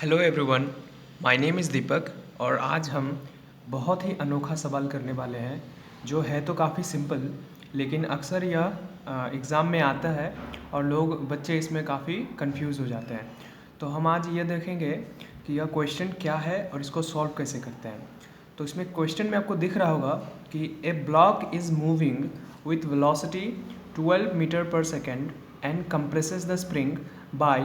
Hello everyone, my name is Deepak और आज हम बहुत ही अनोखा सवाल करने वाले हैं जो है तो काफ़ी सिंपल, लेकिन अक्सर यह एग्ज़ाम में आता है और बच्चे इसमें काफ़ी कंफ्यूज हो जाते हैं। तो हम आज ये देखेंगे कि यह क्वेश्चन क्या है और इसको सॉल्व कैसे करते हैं। तो इसमें क्वेश्चन में आपको दिख रहा होगा कि a block is moving with velocity 12 metre per second and compresses the spring by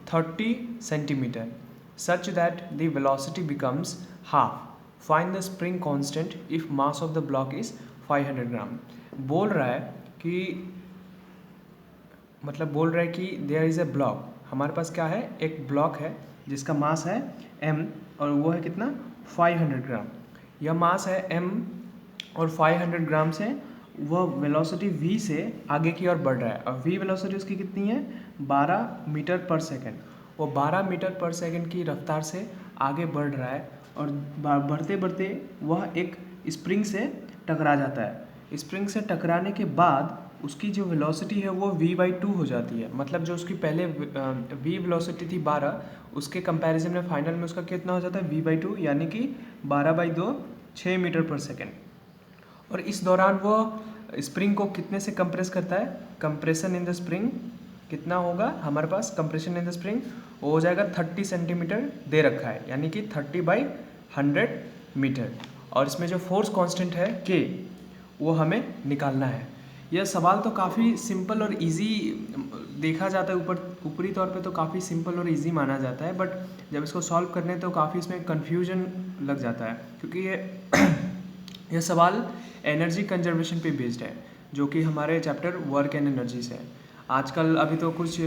30 centimeter such that the velocity becomes half. Find the spring constant if mass of the block is 500 ग्राम। बोल रहा है कि बोल रहा है कि there is a block. हमारे पास क्या है, एक ब्लॉक है जिसका मास है m और वो है कितना 500 ग्राम। यह मास है m और 500 ग्राम से वह वेलोसिटी v से आगे की ओर बढ़ रहा है और v वेलोसिटी उसकी कितनी है 12 मीटर पर सेकेंड। वो 12 मीटर पर सेकेंड की रफ्तार से आगे बढ़ रहा है और बढ़ते बढ़ते वह एक स्प्रिंग से टकरा जाता है। स्प्रिंग से टकराने के बाद उसकी जो वेलोसिटी है वो v/2 हो जाती है। मतलब जो उसकी पहले v वेलोसिटी थी 12, उसके कंपैरिजन में फाइनल में उसका कितना हो जाता है v/2, यानी कि 12/2 6 मीटर पर सेकेंड। और इस दौरान वो स्प्रिंग को कितने से कंप्रेस करता है, कंप्रेशन इन द स्प्रिंग कितना होगा हमारे पास, कंप्रेशन इन द स्प्रिंग वो हो जाएगा 30 सेंटीमीटर दे रखा है, यानी कि 30/100 मीटर। और इसमें जो फोर्स कांस्टेंट है के वो हमें निकालना है। यह सवाल तो काफ़ी सिंपल और इजी देखा जाता है, ऊपरी तौर पे तो काफ़ी सिंपल और इजी माना जाता है, बट जब इसको सॉल्व करने तो काफ़ी इसमें कन्फ्यूजन लग जाता है, क्योंकि यह सवाल एनर्जी कंजर्वेशन पे बेस्ड है, जो कि हमारे चैप्टर वर्क एंड एनर्जी से है। आजकल अभी तो कुछ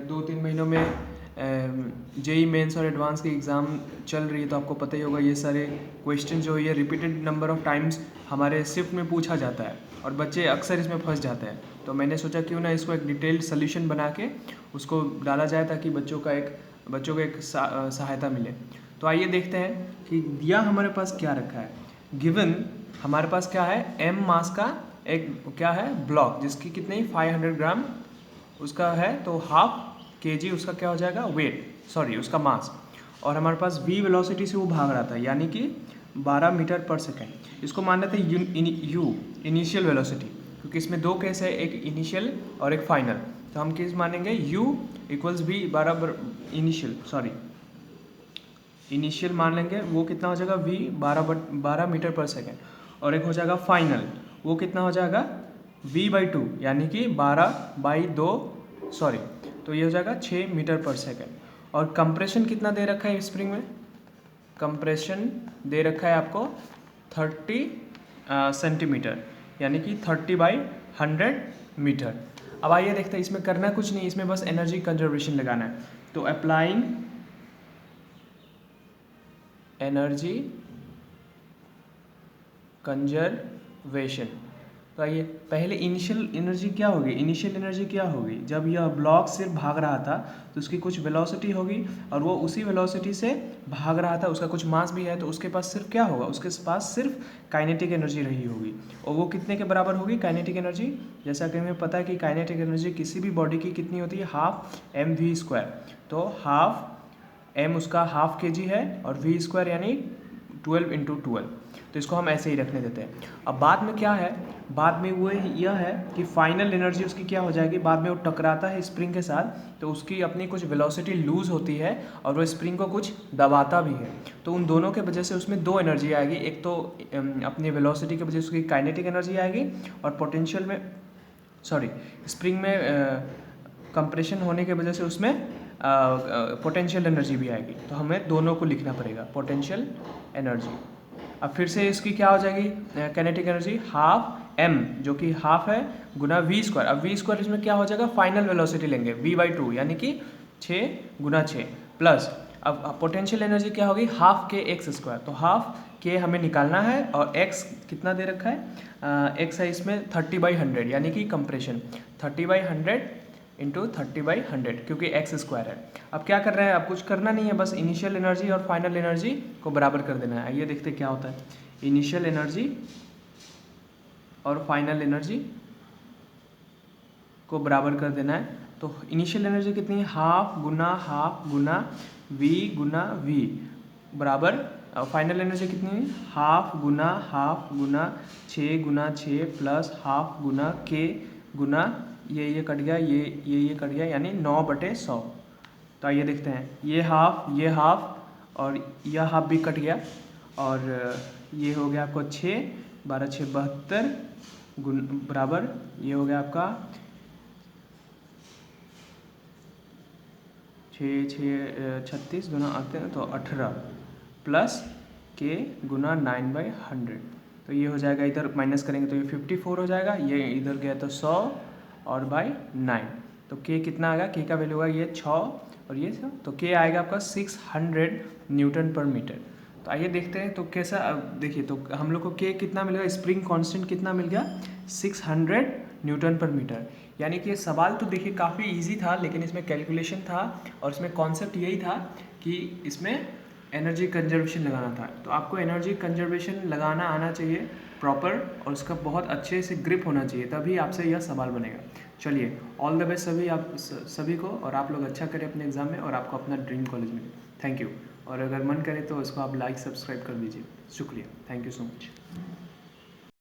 2-3 महीनों में जेई मेंस और एडवांस की एग्ज़ाम चल रही है, तो आपको पता ही होगा ये सारे क्वेश्चन जो ये रिपीटेड नंबर ऑफ़ टाइम्स हमारे शिफ्ट में पूछा जाता है और बच्चे अक्सर इसमें फंस जाते हैं। तो मैंने सोचा क्यों ना इसको एक डिटेल्ड सोल्यूशन बना के उसको डाला जाए, ताकि बच्चों को एक सहायता मिले। तो आइए देखते हैं कि दिया हमारे पास क्या रखा है। गिवन हमारे पास क्या है, m मास का एक क्या है ब्लॉक, जिसकी कितनी 500 ग्राम उसका है, तो हाफ kg उसका क्या हो जाएगा उसका मास। और हमारे पास v वेलोसिटी से वो भाग रहा था, यानी कि 12 मीटर पर सेकेंड। इसको मान लेते हैं u इनिशियल वेलोसिटी, क्योंकि इसमें दो केस है, एक इनिशियल और एक फाइनल। तो हम केस मानेंगे u इक्वल्स v बराबर इनिशियल मान लेंगे, वो कितना हो जाएगा v 12 मीटर पर सेकेंड, और एक हो जाएगा फाइनल, वो कितना हो जाएगा v/2, यानी कि 12/2 तो ये हो जाएगा 6 मीटर पर सेकेंड। और कंप्रेशन कितना दे रखा है स्प्रिंग में, कंप्रेशन दे रखा है आपको 30 सेंटीमीटर, यानी कि 30/100 मीटर। अब आइए देखते हैं, इसमें करना कुछ नहीं, इसमें बस एनर्जी कंजर्वेशन लगाना है। तो अप्लाइंग एनर्जी कंजर्वेशन, तो आइए पहले इनिशियल एनर्जी क्या होगी, जब यह ब्लॉक सिर्फ भाग रहा था तो उसकी कुछ वेलोसिटी होगी और वो उसी वेलोसिटी से भाग रहा था, उसका कुछ मास भी है, तो उसके पास सिर्फ क्या होगा, उसके पास सिर्फ काइनेटिक एनर्जी रही होगी। और वो कितने के बराबर होगी काइनेटिक एनर्जी, जैसा कि हमें पता है कि काइनेटिक एनर्जी किसी भी बॉडी की कितनी होती है, हाफ mv²। तो हाफ m उसका हाफ kg है और v² यानी 12 × 12, तो इसको हम ऐसे ही रखने देते हैं। अब बाद में क्या है, बाद में वो यह है कि फाइनल एनर्जी उसकी क्या हो जाएगी, बाद में वो टकराता है स्प्रिंग के साथ, तो उसकी अपनी कुछ वेलोसिटी लूज़ होती है और वो स्प्रिंग को कुछ दबाता भी है। तो उन दोनों के वजह से उसमें दो एनर्जी आएगी, एक तो अपनी वेलोसिटी की वजह से उसकी काइनेटिक एनर्जी आएगी, और पोटेंशियल में स्प्रिंग में कंप्रेशन होने की वजह से उसमें पोटेंशियल एनर्जी भी आएगी। तो हमें दोनों को लिखना पड़ेगा, पोटेंशियल एनर्जी। अब फिर से इसकी क्या हो जाएगी काइनेटिक एनर्जी, हाफ m जो कि हाफ है गुना v²। अब v² इसमें क्या हो जाएगा, फाइनल वेलोसिटी लेंगे v/2, यानी कि 6 × 6 प्लस, अब पोटेंशियल एनर्जी क्या होगी, हाफ kx²। तो हाफ k हमें निकालना है और x कितना दे रखा है, x है इसमें 30/100, यानी कि कंप्रेशन 30/100 × 30/100, क्योंकि x² है। अब क्या कर रहे हैं, अब कुछ करना नहीं है, बस इनिशियल एनर्जी और फाइनल एनर्जी को बराबर कर देना है। आइए देखते क्या होता है, इनिशियल एनर्जी और फाइनल एनर्जी को बराबर कर देना है। तो इनिशियल एनर्जी कितनी है, हाफ गुना वी गुना वी बराबर फाइनल एनर्जी कितनी है, हाफ गुना 6 प्लस हाफ गुना के गुना ये कट गया, ये कट गया, यानी 9/100। तो आइए देखते हैं, ये हाफ और यह हाफ भी कट गया, और ये हो गया आपको 6, 12 6 72 बराबर ये हो गया आपका 6 6 36 गुना आते हैं तो 18 प्लस के गुना 9/100। तो ये हो जाएगा, इधर माइनस करेंगे तो ये 54 हो जाएगा, ये इधर गया तो 100 और बाई 9। तो के कितना आएगा, के का वैल्यू होगा ये 6 और ये 6, तो के आएगा आपका 600 न्यूटन पर मीटर। तो आइए देखते हैं तो कैसा, अब देखिए तो हम लोग को के कितना मिलेगा, स्प्रिंग कांस्टेंट कितना मिल गया, 600 न्यूटन पर मीटर। यानी कि सवाल तो देखिए काफ़ी इजी था, लेकिन इसमें कैलकुलेशन था और इसमें कॉन्सेप्ट यही था कि इसमें एनर्जी कंजर्वेशन लगाना था। तो आपको एनर्जी कंजर्वेशन लगाना आना चाहिए प्रॉपर, और उसका बहुत अच्छे से ग्रिप होना चाहिए, तभी आपसे यह सवाल बनेगा। चलिए, ऑल द बेस्ट सभी को, और आप लोग अच्छा करें अपने एग्ज़ाम में और आपको अपना ड्रीम कॉलेज मिले। Thank you. और अगर मन करे तो इसको आप लाइक सब्सक्राइब कर दीजिए। शुक्रिया, थैंक यू सो मच।